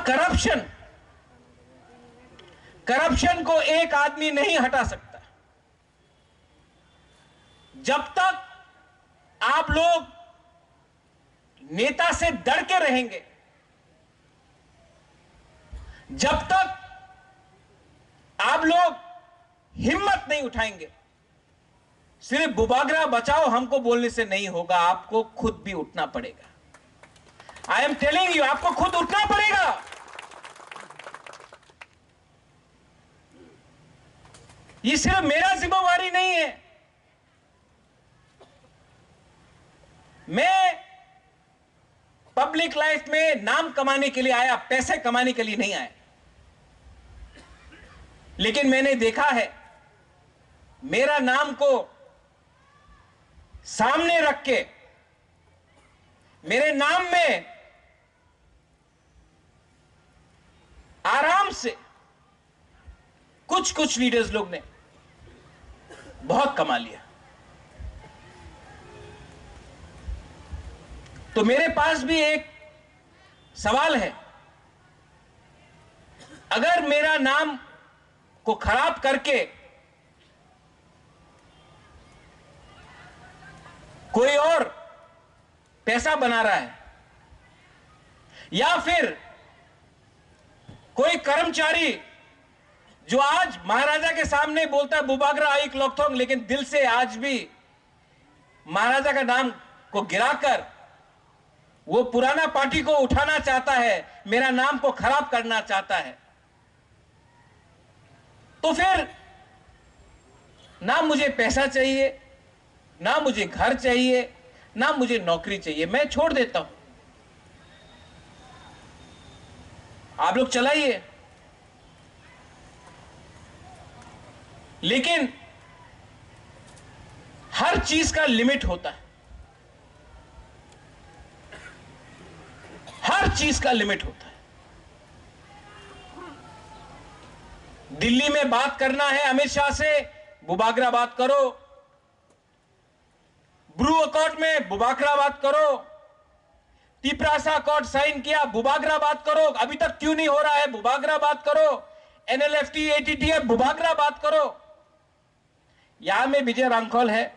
और करप्शन को एक आदमी नहीं हटा सकता। जब तक आप लोग नेता से डर के रहेंगे, जब तक आप लोग हिम्मत नहीं उठाएंगे, सिर्फ बुबागरा बचाओ हमको बोलने से नहीं होगा, आपको खुद भी उठना पड़ेगा। आई एम टेलिंग यू, आपको खुद उठना पड़ेगा। ये सिर्फ मेरा जिम्मेवारी नहीं है। मैं पब्लिक लाइफ में नाम कमाने के लिए आया, पैसे कमाने के लिए नहीं आया। लेकिन मैंने देखा है, मेरा नाम को सामने रख के, मेरे नाम में आराम से कुछ लीडर्स लोग ने बहुत कमा लिया। तो मेरे पास भी एक सवाल है, अगर मेरा नाम को खराब करके कोई और पैसा बना रहा है, या फिर कोई कर्मचारी जो आज महाराजा के सामने बोलता है बुबागरा आई क्लॉकथोंग, लेकिन दिल से आज भी महाराजा का नाम को गिराकर वो पुराना पार्टी को उठाना चाहता है, मेरा नाम को खराब करना चाहता है, तो फिर ना मुझे पैसा चाहिए, ना मुझे घर चाहिए, ना मुझे नौकरी चाहिए, मैं छोड़ देता हूं। आप लोग चलाइए। लेकिन हर चीज का लिमिट होता है, हर चीज का लिमिट होता है। दिल्ली में बात करना है अमित शाह से, बुबागरा बात करो। ब्रू अकॉर्ड में बुबागरा बात करो। तिपरासा अकॉर्ड साइन किया, बुबागरा बात करो। अभी तक क्यों नहीं हो रहा है, बुबागरा बात करो। NLFT ATTF, बुबागरा बात करो। यहां में विजय रामखोल है।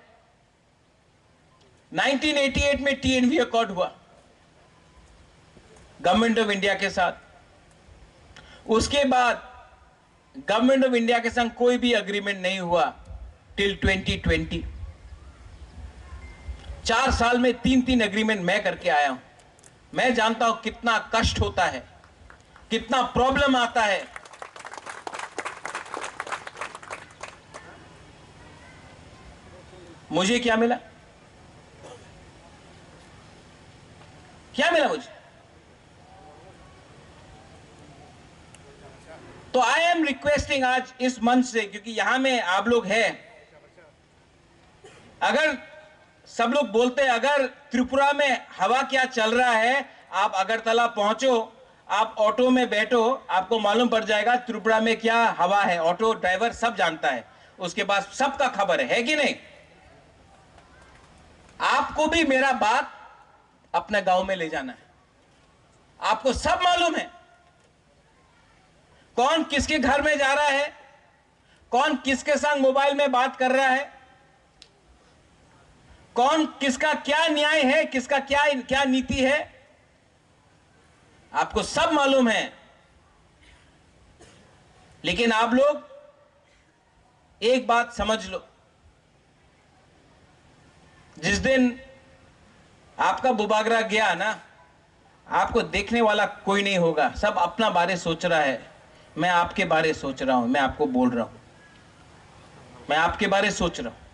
1988 में TNV अकॉर्ड हुआ गवर्नमेंट ऑफ इंडिया के साथ। उसके बाद गवर्नमेंट ऑफ इंडिया के संग कोई भी अग्रीमेंट नहीं हुआ टिल 2020। 4 साल में 3 अग्रीमेंट मैं करके आया हूं। मैं जानता हूं कितना कष्ट होता है, कितना प्रॉब्लम आता है। मुझे क्या मिला? क्या मिला मुझे? तो आई एम रिक्वेस्टिंग आज इस मंच से, क्योंकि यहां में आप लोग हैं, अगर सब लोग बोलते हैं अगर त्रिपुरा में हवा क्या चल रहा है, आप अगरतला पहुंचो, आप ऑटो में बैठो, आपको मालूम पड़ जाएगा त्रिपुरा में क्या हवा है। ऑटो ड्राइवर सब जानता है, उसके पास सबका खबर है कि नहीं? आपको भी मेरा बात अपने गांव में ले जाना है। आपको सब मालूम है कौन किसके घर में जा रहा है, कौन किसके संग मोबाइल में बात कर रहा है, कौन किसका क्या न्याय है, किसका क्या नीति है, आपको सब मालूम है। लेकिन आप लोग एक बात समझ लो, जिस दिन आपका बुबागरा गया ना, आपको देखने वाला कोई नहीं होगा। सब अपना बारे सोच रहा है। मैं आपके बारे सोच रहा हूं, मैं आपको बोल रहा हूं, मैं आपके बारे सोच रहा हूं।